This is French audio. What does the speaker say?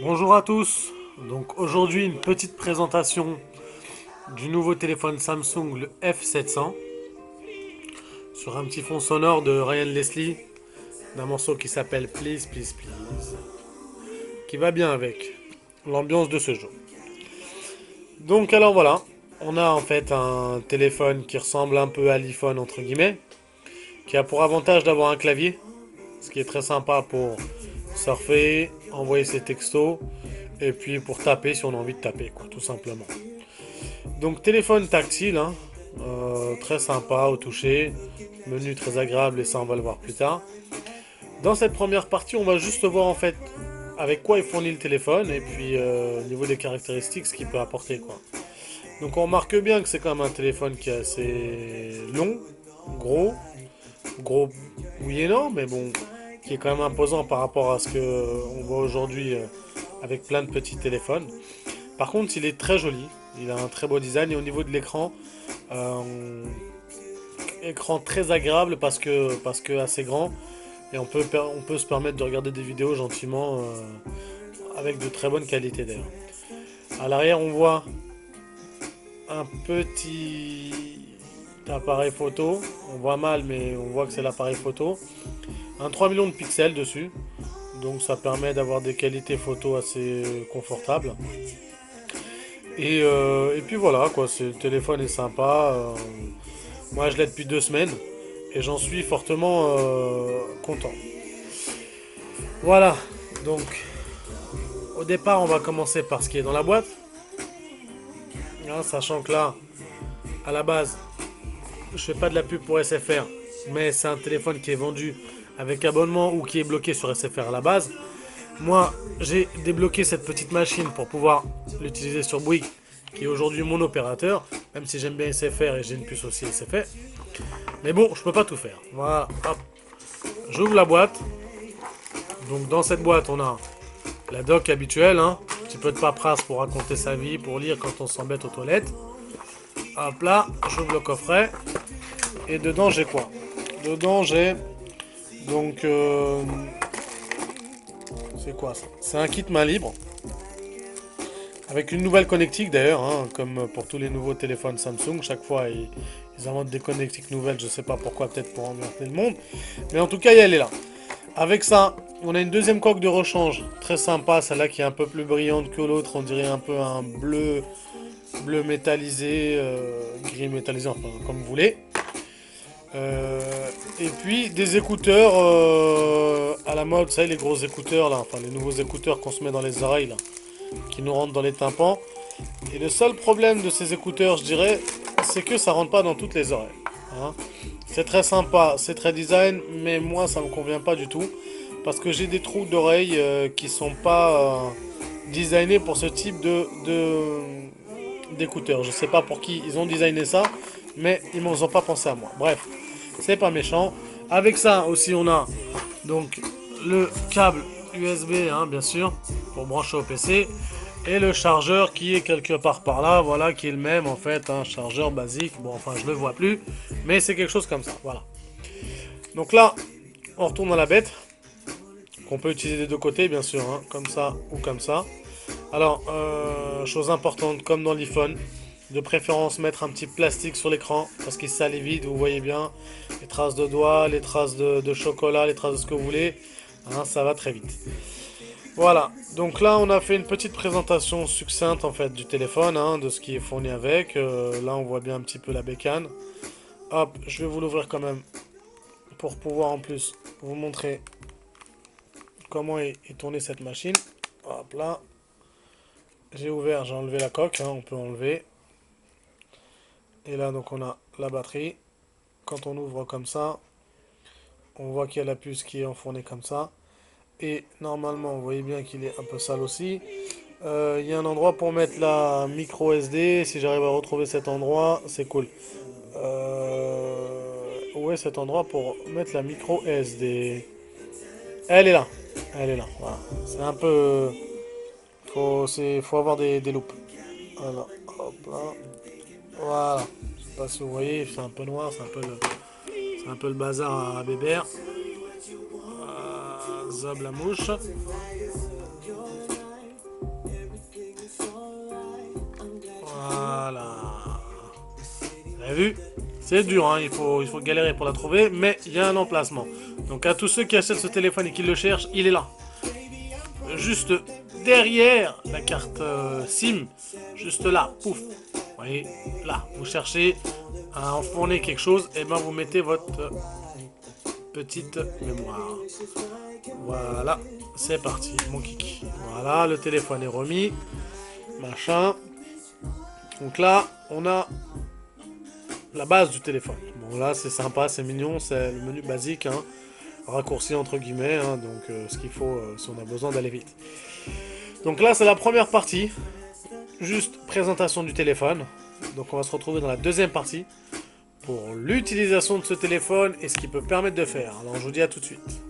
Bonjour à tous. Donc aujourd'hui une petite présentation du nouveau téléphone Samsung, le F700, sur un petit fond sonore de Ryan Leslie, d'un morceau qui s'appelle Please Please Please, qui va bien avec l'ambiance de ce jeu. Donc alors voilà, on a en fait un téléphone qui ressemble un peu à l'iPhone entre guillemets, qui a pour avantage d'avoir un clavier, ce qui est très sympa pour surfer, envoyer ses textos, et puis pour taper si on a envie de taper, quoi, tout simplement. Donc téléphone tactile, hein, très sympa au toucher, menu très agréable et ça on va le voir plus tard. Dans cette première partie, on va juste voir en fait avec quoi est fourni le téléphone et puis au niveau des caractéristiques ce qu'il peut apporter, quoi. Donc on remarque bien que c'est quand même un téléphone qui est assez long, gros, gros oui et non, mais bon, qui est quand même imposant par rapport à ce que on voit aujourd'hui avec plein de petits téléphones. Par contre, il est très joli, il a un très beau design et au niveau de l'écran, euh, écran très agréable parce que assez grand et on peut se permettre de regarder des vidéos gentiment avec de très bonne qualité d'ailleurs. À l'arrière, on voit un petit appareil photo. On voit mal, mais on voit que c'est l'appareil photo. Un 3 millions de pixels dessus. Donc ça permet d'avoir des qualités photo assez confortables. Et puis voilà, quoi, le téléphone est sympa. Moi je l'ai depuis 2 semaines et j'en suis fortement content. Voilà, donc au départ on va commencer par ce qui est dans la boîte. Hein, sachant que là, à la base, je fais pas de la pub pour SFR, mais c'est un téléphone qui est vendu avec abonnement ou qui est bloqué sur SFR à la base. Moi, j'ai débloqué cette petite machine pour pouvoir l'utiliser sur Bouygues, qui est aujourd'hui mon opérateur, même si j'aime bien SFR et j'ai une puce aussi SFR. Mais bon, je peux pas tout faire. Voilà, hop. J'ouvre la boîte. Donc dans cette boîte, on a la doc habituelle, hein. Un petit peu de paperasse pour raconter sa vie, pour lire quand on s'embête aux toilettes. Hop là, j'ouvre le coffret. Et dedans, j'ai quoi? Dedans, j'ai donc c'est quoi ça? C'est un kit main libre avec une nouvelle connectique d'ailleurs, hein, comme pour tous les nouveaux téléphones Samsung. Chaque fois, ils inventent des connectiques nouvelles. Je sais pas pourquoi, peut-être pour emmerder le monde. Mais en tout cas, elle est là. Avec ça, on a une deuxième coque de rechange très sympa, celle-là qui est un peu plus brillante que l'autre. On dirait un peu un bleu, bleu métallisé, gris métallisé, enfin comme vous voulez. Et puis des écouteurs à la mode, vous savez, les gros écouteurs là, enfin les nouveaux écouteurs qu'on se met dans les oreilles là, qui nous rentrent dans les tympans. Et le seul problème de ces écouteurs, je dirais, c'est que ça rentre pas dans toutes les oreilles, hein. C'est très sympa, c'est très design, mais moi ça me convient pas du tout parce que j'ai des trous d'oreilles qui sont pas designés pour ce type d'écouteurs. Je sais pas pour qui ils ont designé ça, mais ils m'en ont pas pensé à moi. Bref, c'est pas méchant. Avec ça aussi, on a donc le câble USB, hein, bien sûr, pour brancher au PC. Et le chargeur qui est quelque part par là, voilà, qui est le même en fait, un chargeur basique. Bon, enfin, je le vois plus, mais c'est quelque chose comme ça, voilà. Donc là, on retourne à la bête, qu'on peut utiliser des deux côtés, bien sûr, hein, comme ça ou comme ça. Alors, chose importante, comme dans l'iPhone, de préférence mettre un petit plastique sur l'écran parce qu'il salit vite, vous voyez bien, les traces de doigts, les traces de chocolat, les traces de ce que vous voulez, hein, ça va très vite. Voilà, donc là on a fait une petite présentation succincte en fait du téléphone, hein, de ce qui est fourni avec. Là on voit bien un petit peu la bécane. Hop, je vais vous l'ouvrir quand même pour pouvoir en plus vous montrer comment est tournée cette machine. Hop là, j'ai ouvert, j'ai enlevé la coque, hein, on peut enlever. Et là donc on a la batterie. Quand on ouvre comme ça, on voit qu'il y a la puce qui est enfournée comme ça. Et normalement, vous voyez bien qu'il est un peu sale aussi. Il y a un endroit pour mettre la micro SD. Si j'arrive à retrouver cet endroit, c'est cool. Où est cet endroit pour mettre la micro SD? Elle est là. Elle est là. Voilà. C'est un peu. Faut avoir des loupes. Voilà. Hop là. Voilà. Je sais pas si vous voyez, c'est un peu noir. C'est un peu le bazar à Bébert. Zob la mouche. vu, c'est dur, hein, il faut galérer pour la trouver, mais il y a un emplacement. Donc à tous ceux qui achètent ce téléphone et qui le cherchent, il est là. Juste derrière la carte SIM, juste là, pouf. Vous voyez, là, vous cherchez à enfourner quelque chose, et ben vous mettez votre petite mémoire. Voilà, c'est parti, mon kiki. Voilà, le téléphone est remis, machin. Donc là, on a la base du téléphone. Bon là, c'est sympa, c'est mignon, c'est le menu basique, hein, raccourci entre guillemets, hein, donc ce qu'il faut si on a besoin d'aller vite. Donc là, c'est la première partie, juste présentation du téléphone. Donc on va se retrouver dans la deuxième partie pour l'utilisation de ce téléphone et ce qu'il peut permettre de faire. Alors je vous dis à tout de suite.